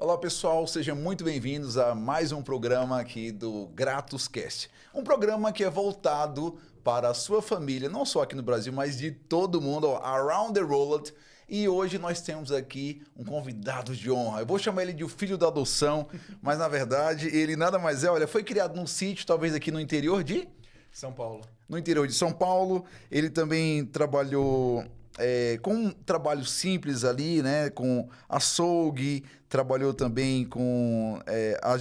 Olá pessoal, sejam muito bem-vindos a mais um programa aqui do Gratos Cast. Um programa que é voltado para a sua família, não só aqui no Brasil, mas de todo mundo, around the world. E hoje nós temos aqui um convidado de honra. Eu vou chamar ele de o filho da adoção, mas na verdade ele nada mais é, olha, foi criado num sítio, talvez aqui no interior de São Paulo. No interior de São Paulo. Ele também trabalhou com um trabalho simples ali, né? Com açougue, trabalhou também com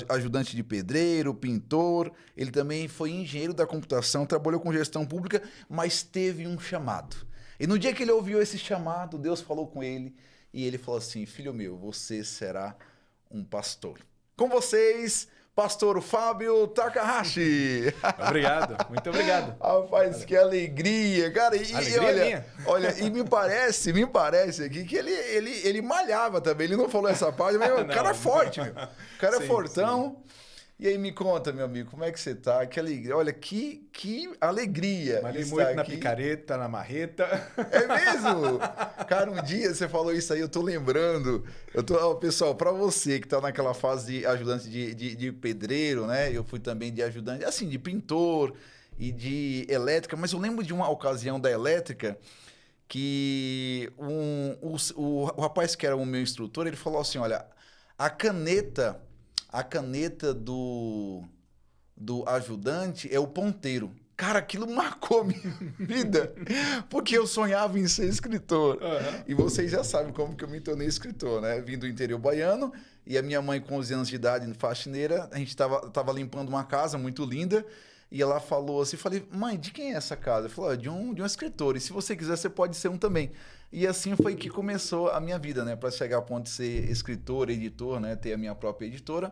ajudante de pedreiro, pintor. Ele também foi engenheiro da computação, trabalhou com gestão pública, mas teve um chamado. E no dia que ele ouviu esse chamado, Deus falou com ele e ele falou assim: filho meu, você será um pastor. Com vocês, pastor Fábio Takahashi. Obrigado, muito obrigado. Rapaz, que alegria, cara. Alegria olha, minha. olha, e me parece aqui que ele malhava também. Ele não falou essa parte, mas o cara é forte, meu. O cara é Sim, fortão. E aí, me conta, meu amigo, como é que você tá? Que alegria. Olha, que alegria. Malhei estar muito na aqui. picareta, na marreta. É mesmo? Cara, um dia você falou isso aí, eu tô lembrando. Pessoal, para você que tá naquela fase de ajudante de pedreiro, né? Eu fui também de ajudante, assim, de pintor e de elétrica, mas eu lembro de uma ocasião da elétrica que o rapaz que era o meu instrutor, ele falou assim: olha, a caneta do ajudante é o ponteiro. Cara, aquilo marcou minha vida, porque eu sonhava em ser escritor. Uhum. E vocês já sabem como que eu me tornei escritor, né? Vim do interior baiano, e a minha mãe, com 11 anos de idade, faxineira, a gente tava limpando uma casa muito linda, e ela falou assim, falei: mãe, de quem é essa casa? Ela falou: de um escritor, e se você quiser, você pode ser um também. E assim foi que começou a minha vida, né? Para chegar a ponto de ser escritor, editor, né? Ter a minha própria editora.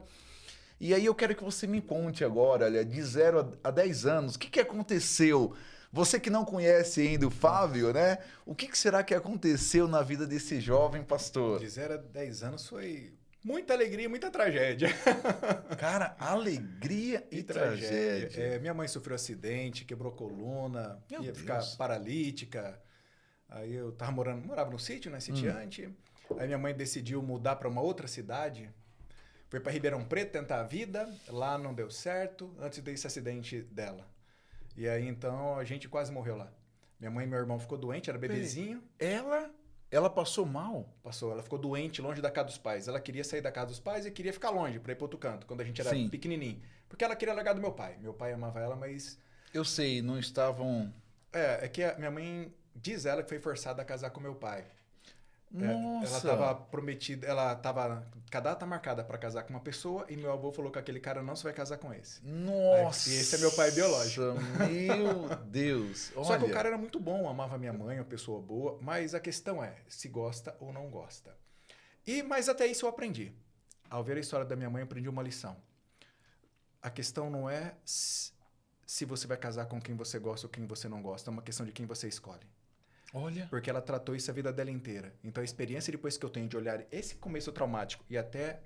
E aí eu quero que você me conte agora, olha, de 0 a 10 anos, o que aconteceu? Você que não conhece ainda o Fábio, né? O que será que aconteceu na vida desse jovem pastor? De 0 a 10 anos foi muita alegria e muita tragédia. Cara, alegria e tragédia. Minha mãe sofreu acidente, quebrou coluna, Meu ia Deus. ficar paralítica. Aí eu morava no sítio, né, sitiante. Aí minha mãe decidiu mudar para uma outra cidade. Foi para Ribeirão Preto tentar a vida, lá não deu certo, antes desse acidente dela. E aí, então, a gente quase morreu lá. Minha mãe e meu irmão ficou doente, era bebezinho. Ela passou mal? Passou, ela ficou doente, longe da casa dos pais. Ela queria sair da casa dos pais e queria ficar longe, para ir para outro canto, quando a gente era Sim. pequenininho. Porque ela queria largar do meu pai. Meu pai amava ela, mas... Eu sei, não estavam... É que a minha mãe diz ela que foi forçada a casar com meu pai. Nossa! Ela estava prometida, ela estava com a data marcada para casar com uma pessoa e meu avô falou que aquele cara não se vai casar com esse. Nossa! E esse é meu pai biológico. Meu Deus! Olha. Só que o cara era muito bom, amava minha mãe, uma pessoa boa, mas a questão é se gosta ou não gosta. Mas até isso eu aprendi. Ao ver a história da minha mãe, eu aprendi uma lição. A questão não é se você vai casar com quem você gosta ou quem você não gosta, é uma questão de quem você escolhe. Olha. Porque ela tratou isso a vida dela inteira. Então, a experiência depois que eu tenho de olhar esse começo traumático e até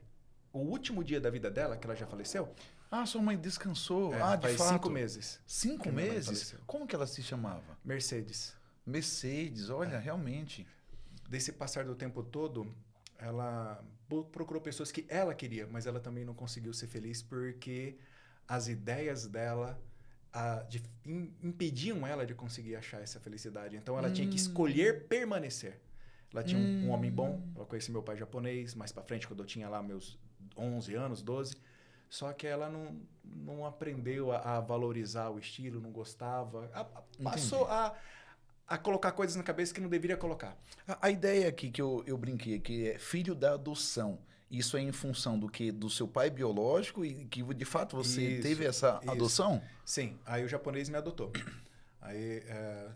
o último dia da vida dela, que ela já faleceu... Ah, sua mãe descansou. De faz fato. 5 meses. 5 que minha mãe meses? faleceu. Como que ela se chamava? Mercedes. Mercedes, olha, realmente. Desse passar do tempo todo, ela procurou pessoas que ela queria, mas ela também não conseguiu ser feliz porque as ideias dela... impediam ela de conseguir achar essa felicidade. Então ela tinha que escolher permanecer. Ela tinha um homem bom, ela conhecia meu pai japonês, mais pra frente, quando eu tinha lá meus 11 anos, 12. Só que ela não aprendeu a valorizar o estilo, não gostava. Passou a colocar coisas na cabeça que não deveria colocar. A ideia aqui que eu brinquei aqui é filho da adoção. Isso é em função do que? Do seu pai biológico e que de fato você teve essa adoção? Sim, aí o japonês me adotou. Aí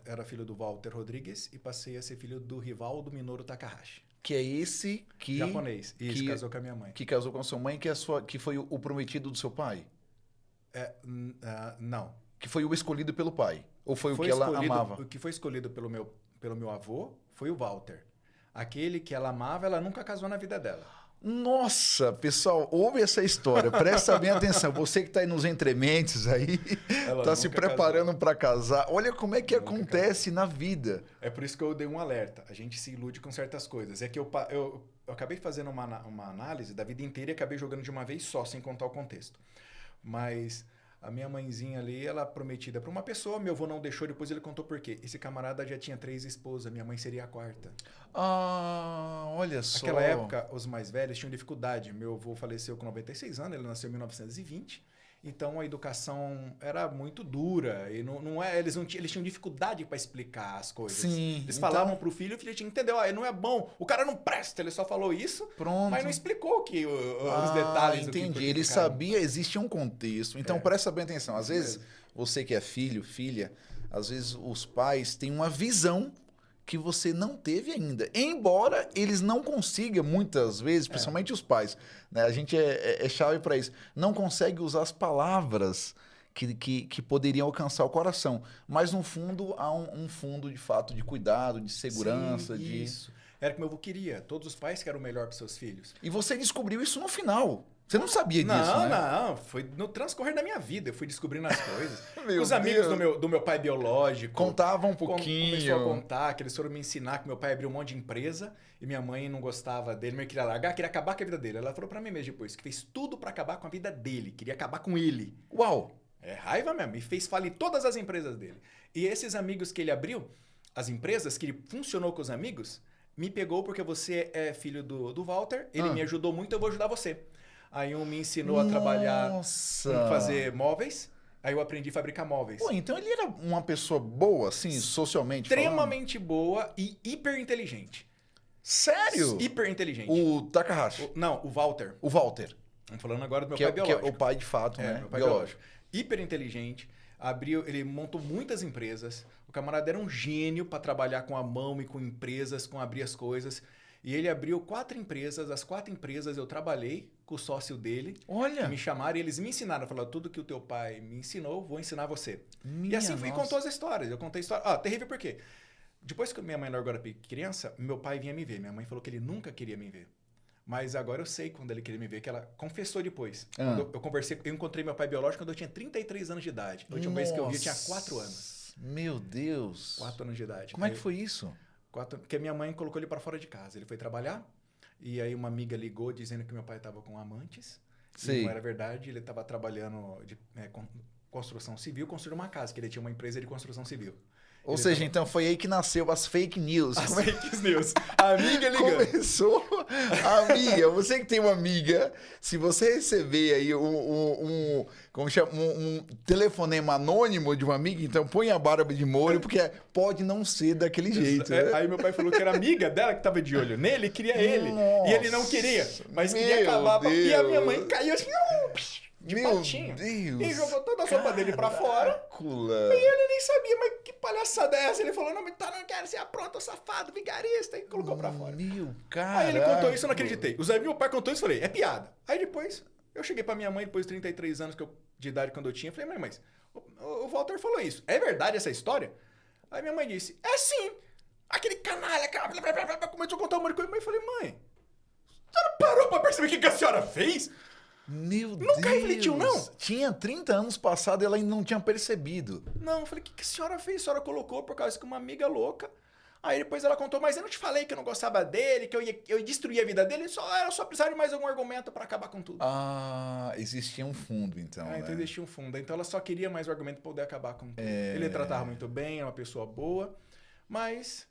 era filho do Walter Rodrigues e passei a ser filho do Rivaldo Minoru Takahashi. Que é esse que... Japonês. Isso, casou com a minha mãe. Que casou com a sua mãe, que foi o prometido do seu pai? Não. Que foi o escolhido pelo pai? Ou foi o que ela amava? O que foi escolhido pelo meu avô foi o Walter. Aquele que ela amava, ela nunca casou na vida dela. Nossa, pessoal, ouve essa história, presta bem atenção. Você que está aí nos entrementes aí, está se preparando para casar. Olha como é que acontece na vida. É por isso que eu dei um alerta. A gente se ilude com certas coisas. É que eu acabei fazendo uma análise da vida inteira e acabei jogando de uma vez só, sem contar o contexto. Mas a minha mãezinha ali, ela prometida para uma pessoa, meu avô não deixou, depois ele contou por quê. Esse camarada já tinha 3 esposas, minha mãe seria a 4ª. Ah, olha só. Naquela época, os mais velhos tinham dificuldade. Meu avô faleceu com 96 anos, ele nasceu em 1920. Então a educação era muito dura e eles tinham dificuldade para explicar as coisas. Sim, Eles então... falavam pro filho, o filho tinha que entender, ó, não é bom, o cara não presta, ele só falou isso, Pronto. mas não explicou os detalhes. Entendi, ele sabia, existia um contexto. Então presta bem atenção, às vezes você que é filho, filha, às vezes os pais têm uma visão que você não teve ainda. Embora eles não consigam, muitas vezes, principalmente os pais, né? A gente é chave para isso. Não consegue usar as palavras que poderiam alcançar o coração. Mas, no fundo, há um fundo, de fato, de cuidado, de segurança. Sim, isso. Era o que meu avô queria. Todos os pais querem o melhor para seus filhos. E você descobriu isso no final. Você não sabia disso, né? Não. Foi no transcorrer da minha vida. Eu fui descobrindo as coisas. Os Deus. amigos do meu pai biológico. Contavam um pouquinho. Começou a contar que eles foram me ensinar que meu pai abriu um monte de empresa e minha mãe não gostava dele, mas queria largar, queria acabar com a vida dele. Ela falou pra mim mesmo depois que fez tudo pra acabar com a vida dele. Queria acabar com ele. Uau! É raiva mesmo. E fez falir todas as empresas dele. E esses amigos que ele abriu, as empresas que ele funcionou com os amigos, me pegou porque você é filho do Walter, ele me ajudou muito, eu vou ajudar você. Aí um me ensinou a trabalhar, fazer móveis, aí eu aprendi a fabricar móveis. Pô, então ele era uma pessoa boa, assim, socialmente falando? Extremamente boa e hiper inteligente. Sério? Hiper inteligente. O Takahashi? Não, o Walter. O Walter. Estamos falando agora do meu pai biológico. Que é o pai de fato, né? Meu pai biológico. Hiper inteligente. Ele montou muitas empresas. O camarada era um gênio para trabalhar com a mão e com empresas, com abrir as coisas. E ele abriu 4 empresas. As 4 empresas eu trabalhei com o sócio dele. Olha! Me chamaram e eles me ensinaram. Falaram, tudo que o teu pai me ensinou, vou ensinar você. Minha e assim fui e nossa. contou as histórias. Eu contei a história. Terrível por quê? Depois que minha mãe largou a criança, meu pai vinha me ver. Minha mãe falou que ele nunca queria me ver. Mas agora eu sei quando ele queria me ver, que ela confessou depois. Quando eu encontrei meu pai biológico quando eu tinha 33 anos de idade. A última vez que eu vi, eu tinha 4 anos. Meu Deus! 4 anos de idade. Como é que foi isso? Porque minha mãe colocou ele para fora de casa. Ele foi trabalhar, e aí uma amiga ligou dizendo que meu pai estava com amantes. Sim. E não era verdade, ele estava trabalhando de construção civil, construindo uma casa, que ele tinha uma empresa de construção civil. Ou seja, então foi aí que nasceu as fake news. As fake news. A amiga ligando. Começou a amiga. Você que tem uma amiga, se você receber aí como chama, um telefonema anônimo de uma amiga, então põe a barba de molho, porque pode não ser daquele jeito. Né? Aí meu pai falou que era amiga dela que estava de olho nele, queria ele. Nossa, e ele não queria, mas queria acabar. Deus. E a minha mãe caiu assim, de Meu patinho. Deus. E jogou toda a sopa dele pra fora. E Ele nem sabia, mas que palhaçada é essa? Ele falou, não quero ser apronta, safado, vigarista. E colocou pra fora. Meu cara. Aí ele contou isso, eu não acreditei. Meu pai contou isso e falei, é piada. Aí depois, eu cheguei pra minha mãe, depois de 33 anos de idade quando eu tinha, falei, mãe, mas o Walter falou isso. É verdade essa história? Aí minha mãe disse, é sim. Aquele canalha, começou a contar um monte de coisa. Mas eu falei, mãe, a senhora parou pra perceber o que a senhora fez? Meu Deus. Nunca refletiu, não? Tinha 30 anos passado e ela ainda não tinha percebido. Não, eu falei, o que a senhora fez? A senhora colocou por causa que uma amiga louca. Aí depois ela contou, mas eu não te falei que eu não gostava dele, que eu ia destruir a vida dele, era só precisar de mais algum argumento pra acabar com tudo. Ah, existia um fundo, então. Então existia um fundo. Então ela só queria mais um argumento pra poder acabar com tudo. Ele tratava muito bem, era uma pessoa boa, mas...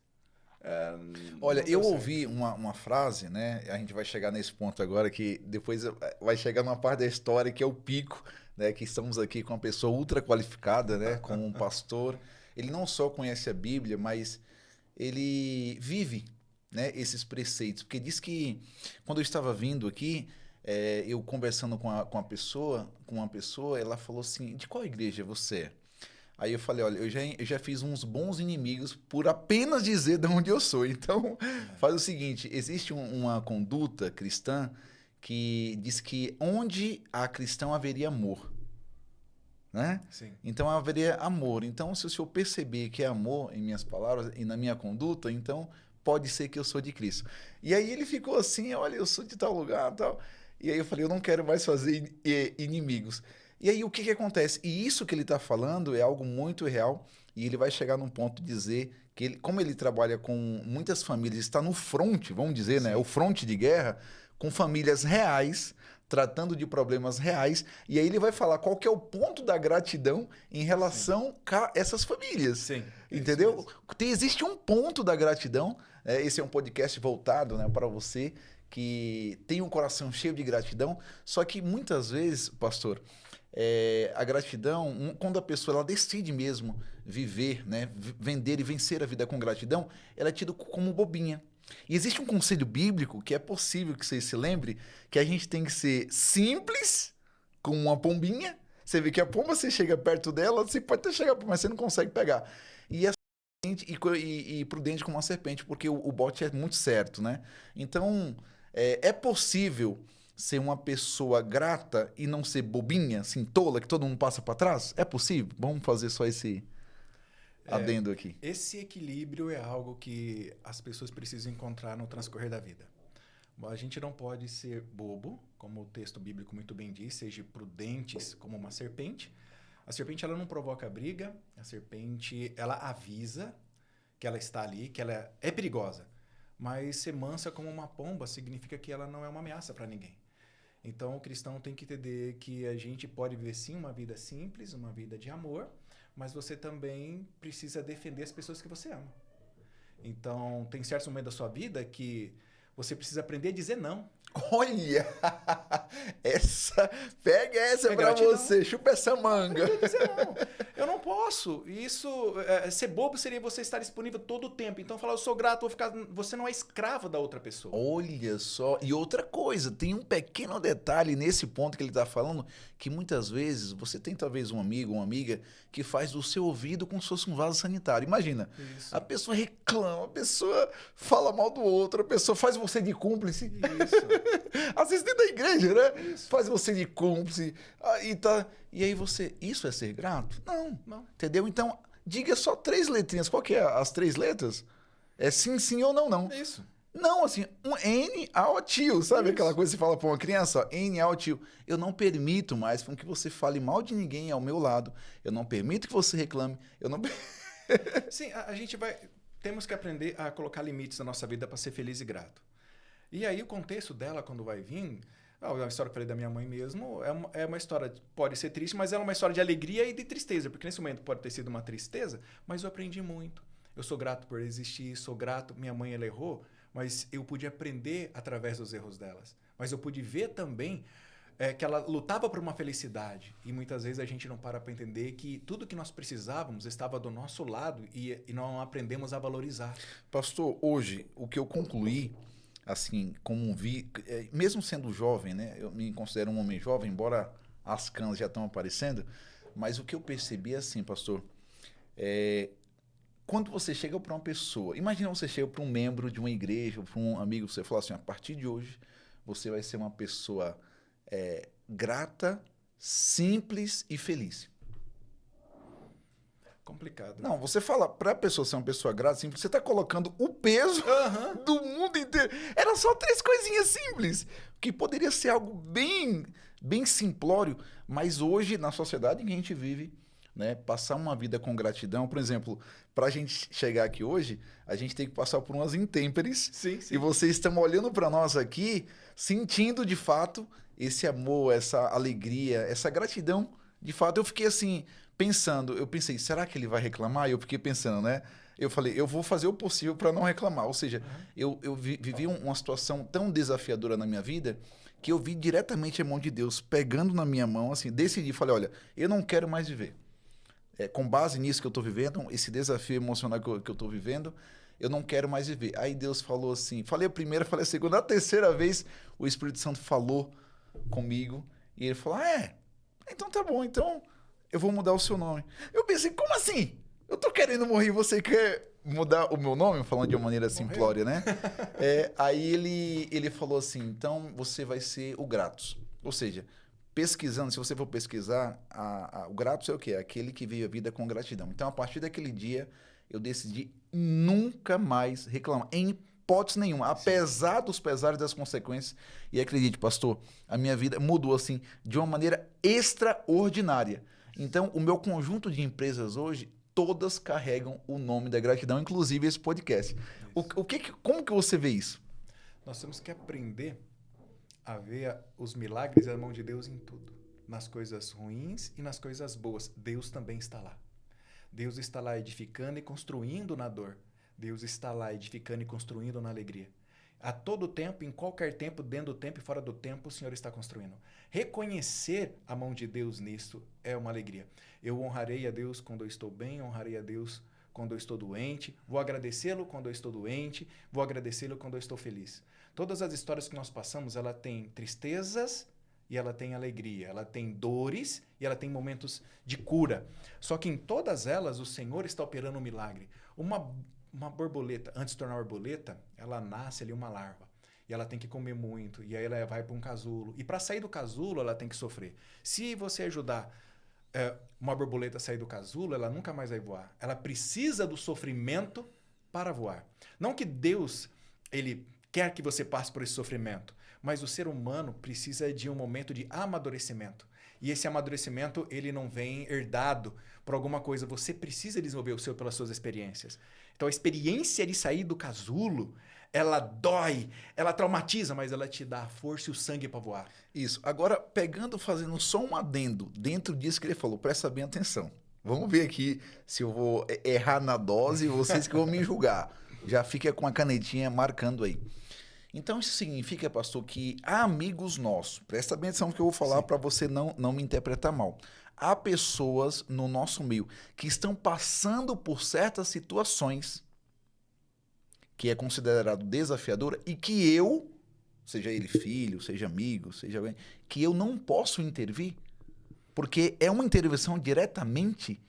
Olha, eu ouvi uma frase, né? A gente vai chegar nesse ponto agora, que depois vai chegar numa parte da história que é o pico, né? Que estamos aqui com uma pessoa ultra qualificada, né? Com um pastor. Ele não só conhece a Bíblia, mas ele vive, né, esses preceitos. Porque diz que quando eu estava vindo aqui, eu conversando com uma pessoa, ela falou assim, de qual igreja você é? Aí eu falei, olha, eu já fiz uns bons inimigos por apenas dizer de onde eu sou. Então, faz o seguinte, existe uma conduta cristã que diz que onde há cristão haveria amor. Né? Sim. Então, haveria amor. Então, se o senhor perceber que é amor em minhas palavras e na minha conduta, então pode ser que eu sou de Cristo. E aí ele ficou assim, olha, eu sou de tal lugar, tal. E aí eu falei, eu não quero mais fazer inimigos. E aí o que acontece? E isso que ele está falando é algo muito real. e ele vai chegar num ponto de dizer que, como ele trabalha com muitas famílias, está no front, vamos dizer, né? O front de guerra, com famílias reais, tratando de problemas reais, e aí ele vai falar qual que é o ponto da gratidão em relação a essas famílias. Sim. Entendeu? Existe um ponto da gratidão. Esse é um podcast voltado, né, para você que tem um coração cheio de gratidão. Só que muitas vezes, pastor, a gratidão, quando a pessoa ela decide mesmo viver, né, vender e vencer a vida com gratidão, ela é tida como bobinha. E existe um conselho bíblico que é possível que você se lembre, que a gente tem que ser simples, como uma pombinha. Você vê que a pomba, você chega perto dela, você pode até chegar, mas você não consegue pegar. E e prudente como uma serpente, porque o bote é muito certo, né? Então, é possível ser uma pessoa grata e não ser bobinha, assim, tola, que todo mundo passa para trás? É possível? Vamos fazer só esse adendo aqui. Esse equilíbrio é algo que as pessoas precisam encontrar no transcorrer da vida. A gente não pode ser bobo, como o texto bíblico muito bem diz, seja prudentes como uma serpente. A serpente ela não provoca briga, a serpente ela avisa que ela está ali, que ela é perigosa. Mas ser mansa como uma pomba significa que ela não é uma ameaça para ninguém. Então o cristão tem que entender que a gente pode viver sim uma vida simples, uma vida de amor, mas você também precisa defender as pessoas que você ama. Então tem certos momentos da sua vida que você precisa aprender a dizer não. Olha! Pega essa pra você, chupa essa manga. Eu não posso. Isso, ser bobo seria você estar disponível todo o tempo. Então, falar, eu sou grato, você não é escravo da outra pessoa. Olha só. E outra coisa, tem um pequeno detalhe nesse ponto que ele tá falando, que muitas vezes você tem talvez um amigo, uma amiga, que faz do seu ouvido como se fosse um vaso sanitário. Imagina, a pessoa reclama, a pessoa fala mal do outro, a pessoa faz você de cúmplice. Isso. Às vezes dentro da igreja, né? Isso. Faz você de cúmplice. E aí você... Isso é ser grato? Não. Entendeu? Então, diga só 3 letrinhas. Qual que é as 3 letras? É sim, sim ou não, não. Isso. Não, assim, um N ao tio. Sabe aquela coisa que você fala pra uma criança? Ó, N ao tio. Eu não permito mais com que você fale mal de ninguém ao meu lado. Eu não permito que você reclame. Eu não... Sim, a gente vai... Temos que aprender a colocar limites na nossa vida para ser feliz e grato. E aí o contexto dela, quando vai vir... A história que eu falei da minha mãe mesmo é uma história, pode ser triste, mas é uma história de alegria e de tristeza. Porque nesse momento pode ter sido uma tristeza, mas eu aprendi muito. Eu sou grato por existir, sou grato. Minha mãe, ela errou, mas eu pude aprender através dos erros delas. Mas eu pude ver também que ela lutava por uma felicidade. E muitas vezes a gente não para entender que tudo que nós precisávamos estava do nosso lado e não aprendemos a valorizar. Pastor, hoje, o que eu concluí... assim, como mesmo sendo jovem, né? Eu me considero um homem jovem, embora as canas já estão aparecendo, mas o que eu percebi é assim, pastor, quando você chega para uma pessoa, imagina você chega para um membro de uma igreja, ou para um amigo, você fala assim, a partir de hoje, você vai ser uma pessoa grata, simples e feliz. Complicado. Não, você fala pra pessoa ser uma pessoa grata, simples, você tá colocando o peso do mundo inteiro. Era só 3 coisinhas simples, que poderia ser algo bem, bem simplório, mas hoje, na sociedade em que a gente vive, né, passar uma vida com gratidão, por exemplo, pra gente chegar aqui hoje, a gente tem que passar por umas intempéries. Sim. E vocês estão olhando pra nós aqui, sentindo de fato esse amor, essa alegria, essa gratidão. De fato, eu fiquei assim... eu pensei, será que ele vai reclamar? E eu fiquei pensando, né? Eu falei, eu vou fazer o possível para não reclamar. Ou seja, eu vivi uma situação tão desafiadora na minha vida que eu vi diretamente a mão de Deus pegando na minha mão, assim, decidi, falei, olha, eu não quero mais viver. Com base nisso que eu estou vivendo, esse desafio emocional que eu estou vivendo, eu não quero mais viver. Aí Deus falou assim, falei a primeira, falei a segunda, a terceira vez o Espírito Santo falou comigo e ele falou, então tá bom, então... eu vou mudar o seu nome. Eu pensei, como assim? Eu tô querendo morrer e você quer mudar o meu nome? Falando de uma maneira simplória, né? Aí ele falou assim, então você vai ser o Gratos. Ou seja, pesquisando, se você for pesquisar, o Gratos é o quê? Aquele que vive a vida com gratidão. Então, a partir daquele dia, eu decidi nunca mais reclamar. Em hipótese nenhuma. Apesar dos pesares das consequências. E acredite, pastor, a minha vida mudou assim, de uma maneira extraordinária. Então, o meu conjunto de empresas hoje todas carregam o nome da gratidão, inclusive esse podcast. Como que você vê isso? Nós temos que aprender a ver os milagres e a mão de Deus em tudo. Nas coisas ruins e nas coisas boas. Deus também está lá. Deus está lá edificando e construindo na dor. Deus está lá edificando e construindo na alegria. A todo tempo, em qualquer tempo, dentro do tempo e fora do tempo, o Senhor está construindo. Reconhecer a mão de Deus nisso é uma alegria. Eu honrarei a Deus quando eu estou bem, honrarei a Deus quando eu estou doente, vou agradecê-lo quando eu estou doente, vou agradecê-lo quando eu estou feliz. Todas as histórias que nós passamos, ela tem tristezas e ela tem alegria, ela tem dores e ela tem momentos de cura. Só que em todas elas, o Senhor está operando um milagre. Uma borboleta, antes de tornar borboleta, ela nasce ali uma larva. E ela tem que comer muito. E aí ela vai para um casulo. E para sair do casulo, ela tem que sofrer. Se você ajudar uma borboleta a sair do casulo, ela nunca mais vai voar. Ela precisa do sofrimento para voar. Não que Deus ele quer que você passe por esse sofrimento, mas o ser humano precisa de um momento de amadurecimento. E esse amadurecimento, ele não vem herdado por alguma coisa. Você precisa desenvolver o seu pelas suas experiências. Então, a experiência de sair do casulo, ela dói, ela traumatiza, mas ela te dá a força e o sangue para voar. Isso. Agora, fazendo só um adendo dentro disso que ele falou, presta bem atenção. Vamos ver aqui se eu vou errar na dose e vocês que vão me julgar. Já fica com a canetinha marcando aí. Então, isso significa, pastor, que há amigos nossos. Presta bem atenção no que eu vou falar para você não me interpretar mal. Há pessoas no nosso meio que estão passando por certas situações que é considerado desafiadora e que eu, seja ele filho, seja amigo, seja alguém, que eu não posso intervir, porque é uma intervenção diretamente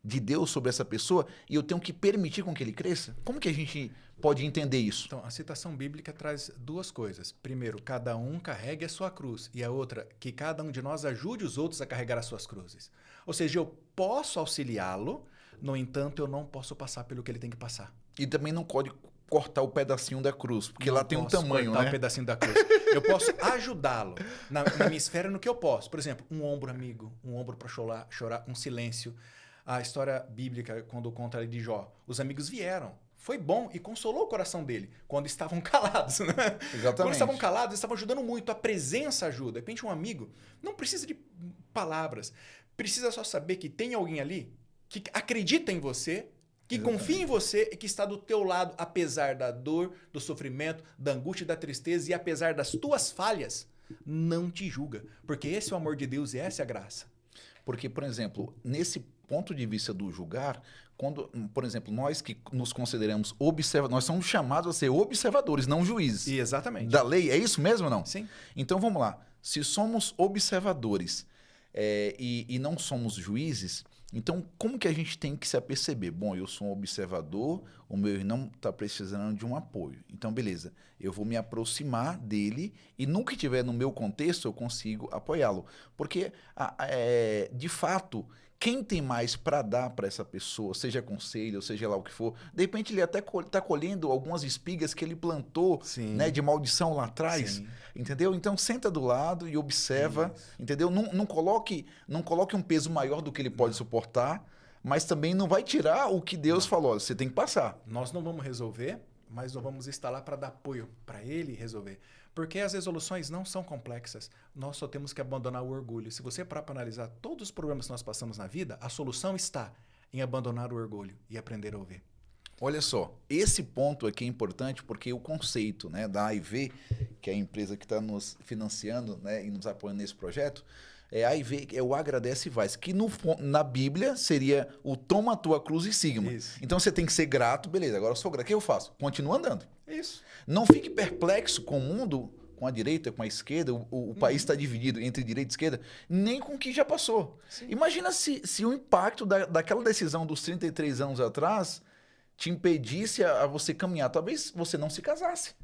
de Deus sobre essa pessoa e eu tenho que permitir com que ele cresça? Como que a gente pode entender isso? Então, a citação bíblica traz duas coisas. Primeiro, cada um carregue a sua cruz. E a outra, que cada um de nós ajude os outros a carregar as suas cruzes. Ou seja, eu posso auxiliá-lo, no entanto, eu não posso passar pelo que ele tem que passar. E também não pode cortar o pedacinho da cruz, porque não lá tem um tamanho, cortar né? o pedacinho da cruz. Eu posso ajudá-lo na minha esfera no que eu posso. Por exemplo, um ombro amigo, um ombro para chorar, um silêncio. A história bíblica, quando conta ali de Jó, os amigos vieram. Foi bom e consolou o coração dele quando estavam calados. Né? Exatamente. Quando estavam calados, eles estavam ajudando muito. A presença ajuda. De repente, um amigo não precisa de palavras. Precisa só saber que tem alguém ali que acredita em você, que confia em você e que está do teu lado, apesar da dor, do sofrimento, da angústia e da tristeza, e apesar das tuas falhas, não te julga. Porque esse é o amor de Deus e essa é a graça. Porque, por exemplo, nesse ponto de vista do julgar, quando, por exemplo, nós que nos consideramos observadores, nós somos chamados a ser observadores, não juízes. Exatamente. Da lei, é isso mesmo ou não? Sim. Então, vamos lá. Se somos observadores e não somos juízes, então como que a gente tem que se aperceber? Bom, eu sou um observador, o meu irmão está precisando de um apoio. Então, beleza, eu vou me aproximar dele e nunca estiver no meu contexto, eu consigo apoiá-lo. Porque, de fato, quem tem mais para dar para essa pessoa, seja conselho, seja lá o que for, de repente ele até está colhendo algumas espigas que ele plantou, né, de maldição lá atrás, Sim. entendeu? Então senta do lado e observa, entendeu? Não coloque um peso maior do que ele pode suportar, mas também não vai tirar o que Deus falou, você tem que passar. Nós não vamos resolver, mas nós vamos estar lá para dar apoio para ele resolver. Porque as resoluções não são complexas. Nós só temos que abandonar o orgulho. Se você parar para analisar todos os problemas que nós passamos na vida, a solução está em abandonar o orgulho e aprender a ouvir. Olha só, esse ponto aqui é importante porque o conceito, né, da AIV, que é a empresa que está nos financiando, né, e nos apoiando nesse projeto, a AIV é o agradece e vai, que na Bíblia seria o toma a tua cruz e siga-me. Então você tem que ser grato, beleza, agora eu sou grato. O que eu faço? Continuo andando. Isso. Não fique perplexo com o mundo, com a direita, com a esquerda, o país está dividido entre direita e esquerda, nem com o que já passou. Sim. Imagina se o impacto daquela decisão dos 33 anos atrás te impedisse a você caminhar. Talvez você não se casasse.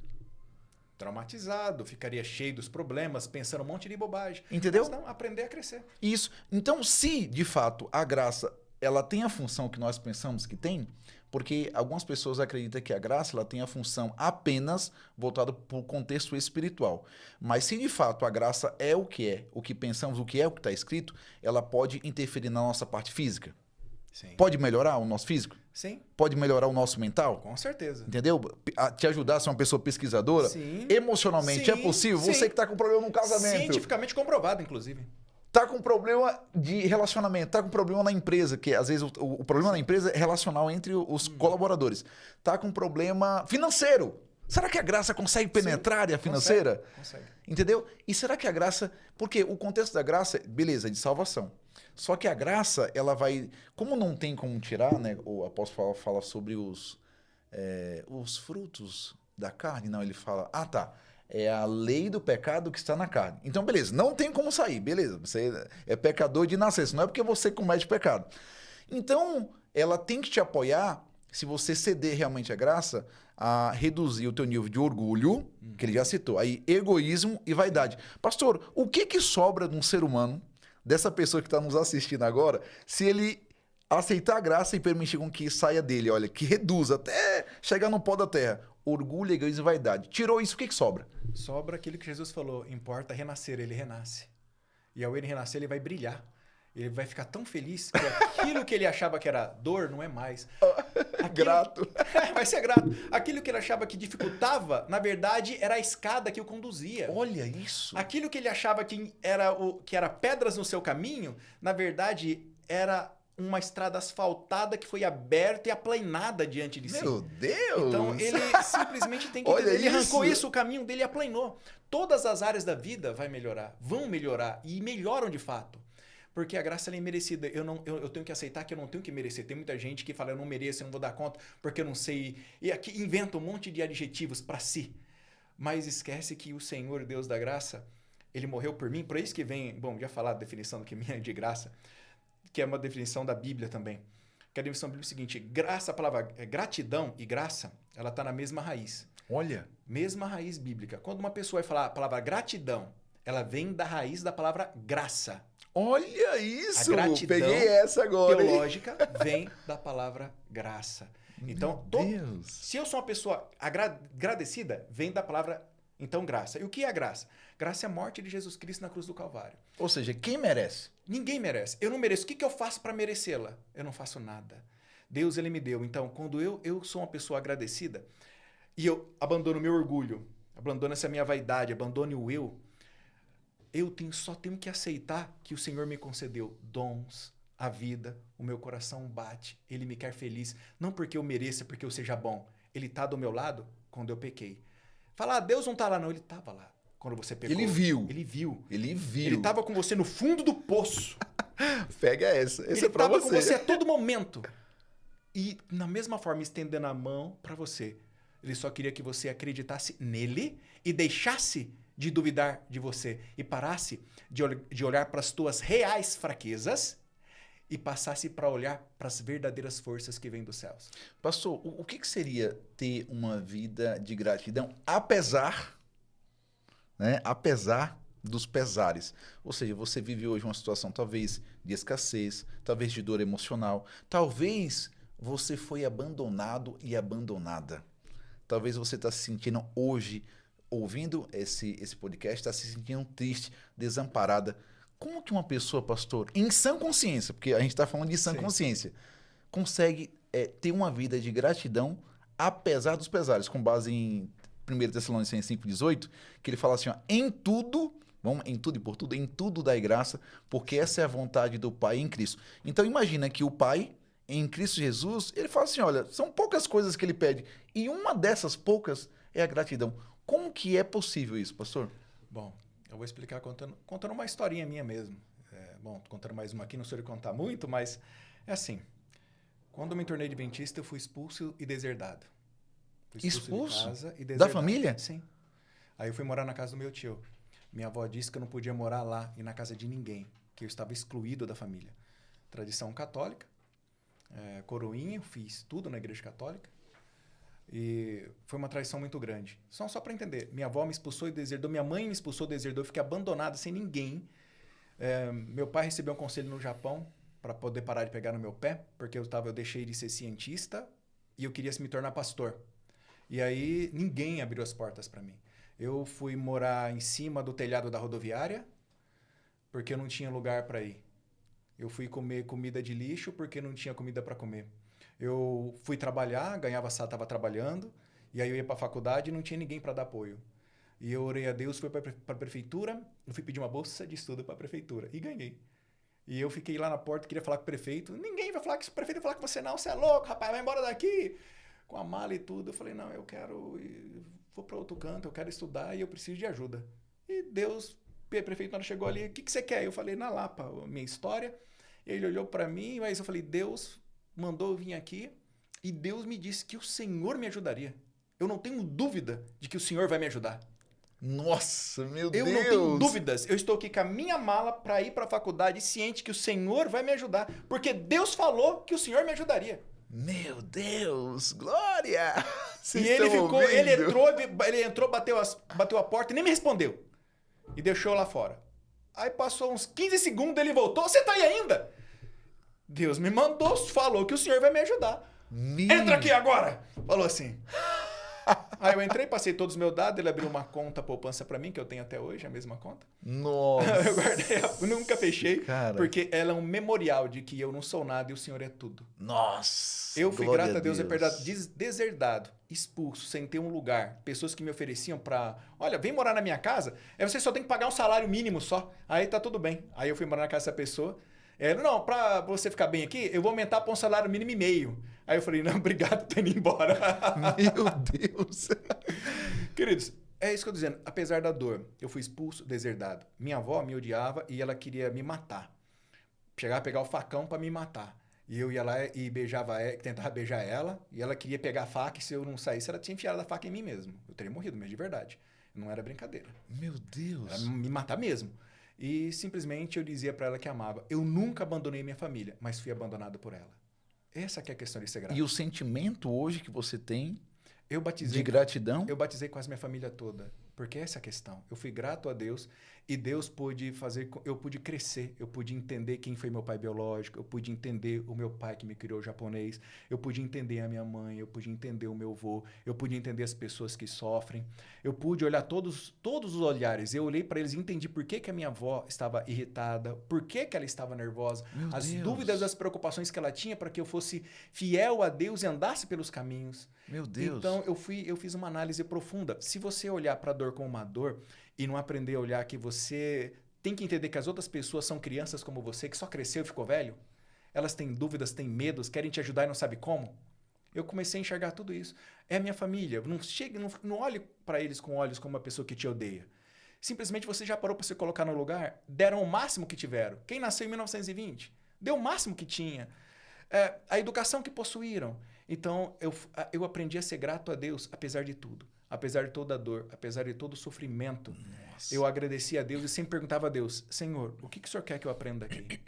Traumatizado, ficaria cheio dos problemas, pensando um monte de bobagem. Entendeu? Mas não, aprender a crescer. Isso. Então, se de fato a graça ela tem a função que nós pensamos que tem, porque algumas pessoas acreditam que a graça ela tem a função apenas voltada para o contexto espiritual. Mas se de fato a graça é, o que pensamos, o que está escrito, ela pode interferir na nossa parte física. Sim. Pode melhorar o nosso físico? Sim. Pode melhorar o nosso mental? Com certeza. Entendeu? Te ajudar a ser uma pessoa pesquisadora? Sim. Emocionalmente, é possível? Sim. Você que tá com problema no casamento. Cientificamente comprovado, inclusive. Tá com problema de relacionamento, tá com problema na empresa, que às vezes o problema na empresa é relacional entre os colaboradores. Tá com problema financeiro. Será que a graça consegue penetrar a área financeira? Consegue. Entendeu? E será que a graça... Porque o contexto da graça, beleza, é de salvação. Só que a graça, ela vai... Como não tem como tirar, né? O apóstolo fala sobre os frutos da carne. Não, ele fala... Ah, tá. É a lei do pecado que está na carne. Então, beleza, não tem como sair, beleza. Você é pecador de nascença, não é porque você comete pecado. Então, ela tem que te apoiar, se você ceder realmente a graça, a reduzir o teu nível de orgulho, que ele já citou, aí egoísmo e vaidade. Pastor, o que sobra de um ser humano, dessa pessoa que está nos assistindo agora, se ele aceitar a graça e permitir com que saia dele, olha, que reduza até chegar no pó da terra? Orgulho, egoísmo e vaidade. Tirou isso, o que sobra? Sobra aquilo que Jesus falou, importa renascer, ele renasce. E ao ele renascer, ele vai brilhar. Ele vai ficar tão feliz que aquilo que ele achava que era dor, não é mais. Grato. Vai ser grato. Aquilo que ele achava que dificultava, na verdade, era a escada que o conduzia. Olha isso. Aquilo que ele achava que era pedras no seu caminho, na verdade, era uma estrada asfaltada que foi aberta e aplanada diante de si. Meu Deus! Então, ele simplesmente tem que Olha entender. Ele arrancou isso. o caminho dele e aplanou. Todas as áreas da vida vão melhorar e melhoram de fato. Porque a graça ela é merecida. Eu tenho que aceitar que eu não tenho que merecer. Tem muita gente que fala, eu não mereço, eu não vou dar conta, porque eu não sei. E aqui inventa um monte de adjetivos para si. Mas esquece que o Senhor, Deus da graça, ele morreu por mim. Por isso que vem, bom, já falar a definição do que é de graça, que é uma definição da Bíblia também. Que a definição da Bíblia é o seguinte, graça, a palavra gratidão e graça, ela está na mesma raiz. Olha. Mesma raiz bíblica. Quando uma pessoa vai falar a palavra gratidão, ela vem da raiz da palavra graça. Olha isso! A gratidão peguei essa agora. teológica vem da palavra graça. Então, Deus. se eu sou uma pessoa agradecida, vem da palavra, então, graça. E o que é a graça? Graça é a morte de Jesus Cristo na cruz do Calvário. Ou seja, quem merece? Ninguém merece. Eu não mereço. O que eu faço para merecê-la? Eu não faço nada. Deus, ele me deu. Então, quando eu sou uma pessoa agradecida e eu abandono o meu orgulho, abandono essa minha vaidade, abandono o eu só tenho que aceitar que o Senhor me concedeu dons, a vida, o meu coração bate, ele me quer feliz, não porque eu mereça, porque eu seja bom. Ele está do meu lado quando eu pequei. Falar, Deus não está lá, não. Ele estava lá quando você pecou. Ele viu. Ele viu. Ele viu. Ele estava com você no fundo do poço. Pega essa. Esse Ele é pra estava você. com você a todo momento. E, na mesma forma, estendendo a mão para você. Ele só queria que você acreditasse nele e deixasse de duvidar de você e parasse de olhar para as tuas reais fraquezas e passasse para olhar para as verdadeiras forças que vêm dos céus. Pastor, o que seria ter uma vida de gratidão apesar dos pesares? Ou seja, você vive hoje uma situação talvez de escassez, talvez de dor emocional, talvez você foi abandonado e abandonada. Talvez você está se sentindo hoje, ouvindo esse podcast, está se sentindo triste, desamparada. Como que uma pessoa, pastor, em sã consciência, porque a gente está falando de sã consciência, consegue ter uma vida de gratidão apesar dos pesares, com base em 1 Tessalonicenses 5,18, que ele fala assim, ó, em tudo e por tudo, em tudo dai graça, porque essa é a vontade do Pai em Cristo. Então imagina que o Pai, em Cristo Jesus, ele fala assim, olha, são poucas coisas que ele pede, e uma dessas poucas é a gratidão. Como que é possível isso, pastor? Bom, eu vou explicar contando uma historinha minha mesmo. Bom, contando mais uma aqui, não sei contar muito, mas é assim. Quando eu me tornei adventista, eu fui expulso e deserdado. Expulso? De casa e deserdado. Da família? Sim. Aí eu fui morar na casa do meu tio. Minha avó disse que eu não podia morar lá e na casa de ninguém, que eu estava excluído da família. Tradição católica, coroinha, fiz tudo na igreja católica. E foi uma traição muito grande. Só para entender, minha avó me expulsou e deserdou, minha mãe me expulsou e deserdou, eu fiquei abandonado sem ninguém. Meu pai recebeu um conselho no Japão para poder parar de pegar no meu pé, porque eu deixei de ser cientista e eu queria me tornar pastor. E aí ninguém abriu as portas para mim. Eu fui morar em cima do telhado da rodoviária, porque eu não tinha lugar para ir. Eu fui comer comida de lixo porque não tinha comida para comer. Eu fui trabalhar, estava trabalhando, e aí eu ia para a faculdade e não tinha ninguém para dar apoio. E eu orei a Deus, fui para a prefeitura, eu fui pedir uma bolsa de estudo para a prefeitura e ganhei. E eu fiquei lá na porta, queria falar com o prefeito. Ninguém vai falar que o prefeito vai falar com você, não. Você é louco, rapaz, vai embora daqui. Com a mala e tudo. Eu falei, não, eu vou para outro canto, eu quero estudar e eu preciso de ajuda. E Deus, o prefeito, quando chegou ali, o que você quer? Eu falei, na Lapa, a minha história. Ele olhou para mim, mas eu falei, Deus mandou eu vir aqui e Deus me disse que o Senhor me ajudaria. Eu não tenho dúvida de que o Senhor vai me ajudar. Nossa, meu Deus! Eu não tenho dúvidas. Eu estou aqui com a minha mala para ir para a faculdade ciente que o Senhor vai me ajudar. Porque Deus falou que o Senhor me ajudaria. Meu Deus! Glória! E ele entrou, bateu a porta e nem me respondeu. E deixou lá fora. Aí passou uns 15 segundos, ele voltou. Você tá aí ainda? Deus me mandou, falou que o Senhor vai me ajudar. Entra aqui agora! Falou assim. Aí eu entrei, passei todos os meus dados, ele abriu uma conta poupança pra mim, que eu tenho até hoje, a mesma conta. Nossa! Eu guardei, nunca fechei, cara, porque ela é um memorial de que eu não sou nada e o Senhor é tudo. Nossa! Eu fui, grato a Deus, deserdado, expulso, sem ter um lugar. Pessoas que me ofereciam pra... Olha, vem morar na minha casa, aí você só tem que pagar um salário mínimo só. Aí tá tudo bem. Aí eu fui morar na casa dessa pessoa. Não, pra você ficar bem aqui, eu vou aumentar para um salário mínimo e meio. Aí eu falei, não, obrigado, tô indo embora. Meu Deus! Queridos, é isso que eu tô dizendo. Apesar da dor, eu fui expulso, deserdado. Minha avó me odiava e ela queria me matar. Chegava a pegar o facão para me matar. E eu ia lá e beijava ela, tentava beijar ela, e ela queria pegar a faca, e se eu não saísse, ela tinha enfiado a faca em mim mesmo. Eu teria morrido, mas de verdade. Não era brincadeira. Meu Deus! Era me matar mesmo. E simplesmente eu dizia para ela que amava. Eu nunca abandonei minha família, mas fui abandonado por ela. Essa que é a questão de ser grato. E o sentimento hoje que você tem de gratidão? Eu batizei quase minha família toda. Porque essa é a questão. Eu fui grato a Deus e Deus pôde fazer... Eu pude crescer, eu pude entender quem foi meu pai biológico, eu pude entender o meu pai que me criou japonês, eu pude entender a minha mãe, eu pude entender o meu avô, eu pude entender as pessoas que sofrem, eu pude olhar todos os olhares. Eu olhei para eles e entendi por que a minha avó estava irritada, por que ela estava nervosa, as dúvidas, as preocupações que ela tinha para que eu fosse fiel a Deus e andasse pelos caminhos. Meu Deus! Então, eu fiz uma análise profunda. Se você olhar para a dor como uma dor e não aprender a olhar que você tem que entender que as outras pessoas são crianças como você, que só cresceu e ficou velho, elas têm dúvidas, têm medos, querem te ajudar e não sabem como. Eu comecei a enxergar tudo isso. É a minha família. Não olhe para eles com olhos como uma pessoa que te odeia. Simplesmente você já parou para se colocar no lugar? Deram o máximo que tiveram. Quem nasceu em 1920? Deu o máximo que tinha. A educação que possuíram. Então, eu aprendi a ser grato a Deus, apesar de tudo. Apesar de toda a dor, apesar de todo o sofrimento. Nossa. Eu agradeci a Deus e sempre perguntava a Deus, Senhor, o que o Senhor quer que eu aprenda aqui?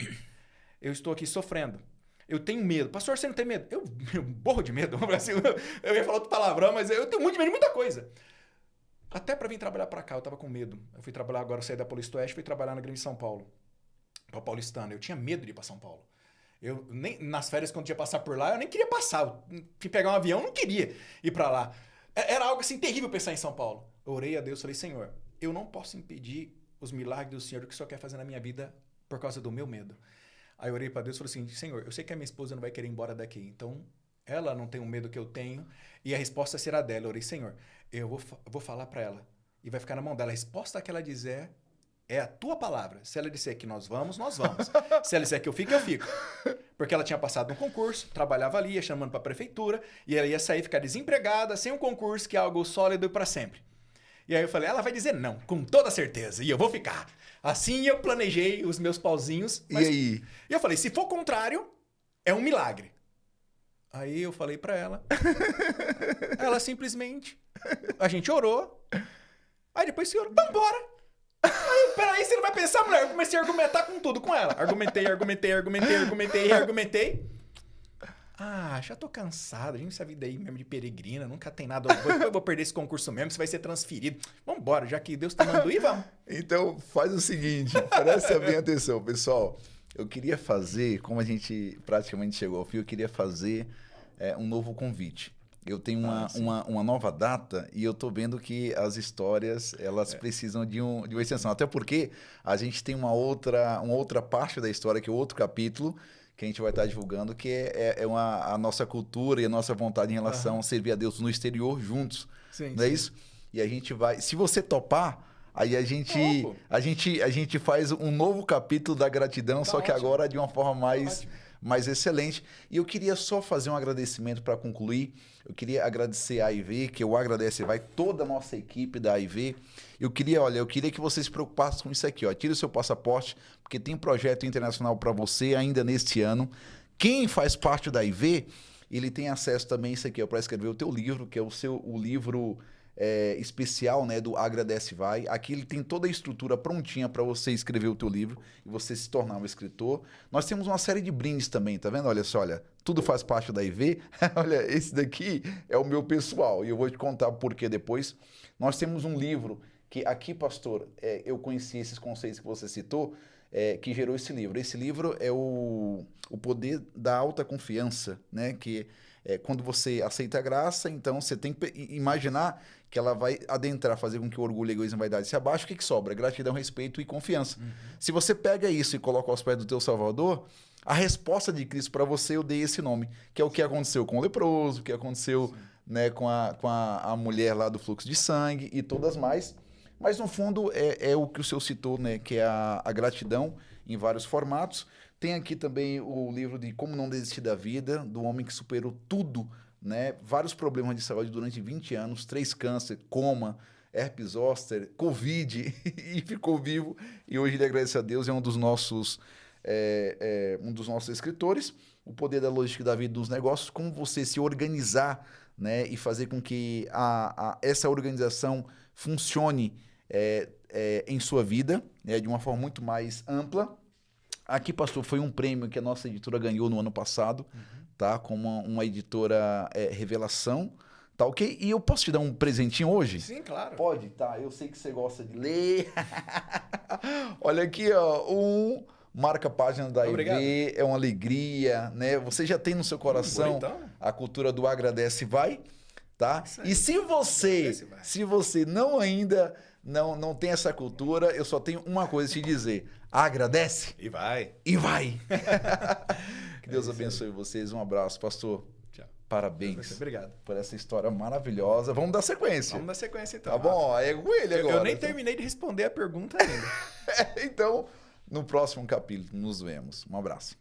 Eu estou aqui sofrendo. Eu tenho medo. Pastor, você não tem medo? Eu morro de medo. Eu ia falar outro palavrão, mas eu tenho muito medo de muita coisa. Até para vir trabalhar para cá, eu estava com medo. Eu fui trabalhar agora, eu saí da Paulista Oeste, fui trabalhar na Grande São Paulo. Para Paulistana. Eu tinha medo de ir para São Paulo. Eu nem nas férias, quando ia passar por lá, eu nem queria passar. Eu pegar um avião, eu não queria ir para lá. Era algo assim terrível pensar em São Paulo. Eu orei a Deus, falei, Senhor, eu não posso impedir os milagres do Senhor, o que o Senhor quer fazer na minha vida por causa do meu medo. Aí eu orei para Deus e falei assim, Senhor, eu sei que a minha esposa não vai querer ir embora daqui, então ela não tem o medo que eu tenho e a resposta será dela. Eu orei, Senhor, eu vou falar para ela e vai ficar na mão dela. A resposta que ela dizer é a tua palavra. Se ela disser que nós vamos, nós vamos. Se ela disser que eu fico, eu fico. Porque ela tinha passado um concurso, trabalhava ali, ia chamando para a prefeitura, e ela ia sair, ficar desempregada, sem um concurso, que é algo sólido para sempre. E aí eu falei, ela vai dizer não, com toda certeza, e eu vou ficar. Assim eu planejei os meus pauzinhos. E aí? E eu falei, se for contrário, é um milagre. Aí eu falei para ela. Ela simplesmente, a gente orou. Aí depois o senhor, vambora. Aí, peraí, você não vai pensar, mulher? Eu comecei a argumentar com tudo com ela. Argumentei. Ah, já tô cansado. A gente essa vida aí mesmo de peregrina, nunca tem nada. Eu vou perder esse concurso mesmo, você vai ser transferido. Vambora, já que Deus tá mandando ir, vamos. Então, faz o seguinte, presta bem atenção, pessoal. Eu queria fazer, como a gente praticamente chegou ao fim, eu queria fazer um novo convite. eu tenho uma nova data e eu tô vendo que as histórias, elas precisam de uma extensão. Até porque a gente tem uma outra parte da história, que é outro capítulo, que a gente vai estar divulgando, que a nossa cultura e a nossa vontade em relação a servir a Deus no exterior juntos. Sim, não é isso? E a gente vai... Se você topar, aí a gente faz um novo capítulo da gratidão, só que agora de uma forma mais excelente. E eu queria só fazer um agradecimento para concluir. Eu queria agradecer a AIV, que eu agradeço, vai toda a nossa equipe da AIV. Eu queria que vocês se preocupassem com isso aqui, ó. Tire o seu passaporte, porque tem projeto internacional para você ainda neste ano. Quem faz parte da AIV, ele tem acesso também a isso aqui, para escrever o teu livro, que é o livro especial, né, do Agradece Vai. Aqui ele tem toda a estrutura prontinha para você escrever o teu livro e você se tornar um escritor. Nós temos uma série de brindes também, tá vendo? Olha só, olha, tudo faz parte da IV. Olha, esse daqui é o meu pessoal e eu vou te contar por que depois. Nós temos um livro que aqui, pastor, eu conheci esses conceitos que você citou, que gerou esse livro. Esse livro é o Poder da Alta Confiança, né? Que quando você aceita a graça, então você tem que imaginar que ela vai adentrar, fazer com que o orgulho, egoísmo e vaidade se abaixe. O que sobra? Gratidão, respeito e confiança. Se você pega isso e coloca aos pés do teu Salvador, a resposta de Cristo para você, eu dei esse nome, que é o que aconteceu com o leproso, o que aconteceu, né, com a mulher lá do fluxo de sangue e todas mais. Mas, no fundo, é o que o senhor citou, né, que é a gratidão em vários formatos. Tem aqui também o livro de Como Não Desistir da Vida, do homem que superou tudo, né? Vários problemas de saúde durante 20 anos, 3 câncer, coma, herpes zoster, Covid, e ficou vivo. E hoje ele agradece a Deus, é um dos nossos escritores. O Poder da Logística da Vida dos Negócios, como você se organizar, né? E fazer com que essa organização funcione em sua vida, né? De uma forma muito mais ampla. Aqui, pastor, foi um prêmio que a nossa editora ganhou no ano passado, tá? Como uma editora revelação, tá ok? E eu posso te dar um presentinho hoje? Sim, claro. Pode, tá? Eu sei que você gosta de ler. Olha aqui, ó, marca página da IV, é uma alegria, né? Você já tem no seu coração a cultura do Agradece Vai, tá? E se você não tem essa cultura, eu só tenho uma coisa a te dizer. Agradece. E vai. E vai. Que Deus abençoe vocês. Um abraço, pastor. Tchau. Parabéns. Obrigado. Por essa história maravilhosa. Vamos dar sequência. Vamos dar sequência, então. Tá bom? É com ele agora. Eu nem terminei de responder a pergunta ainda. Então, no próximo capítulo, nos vemos. Um abraço.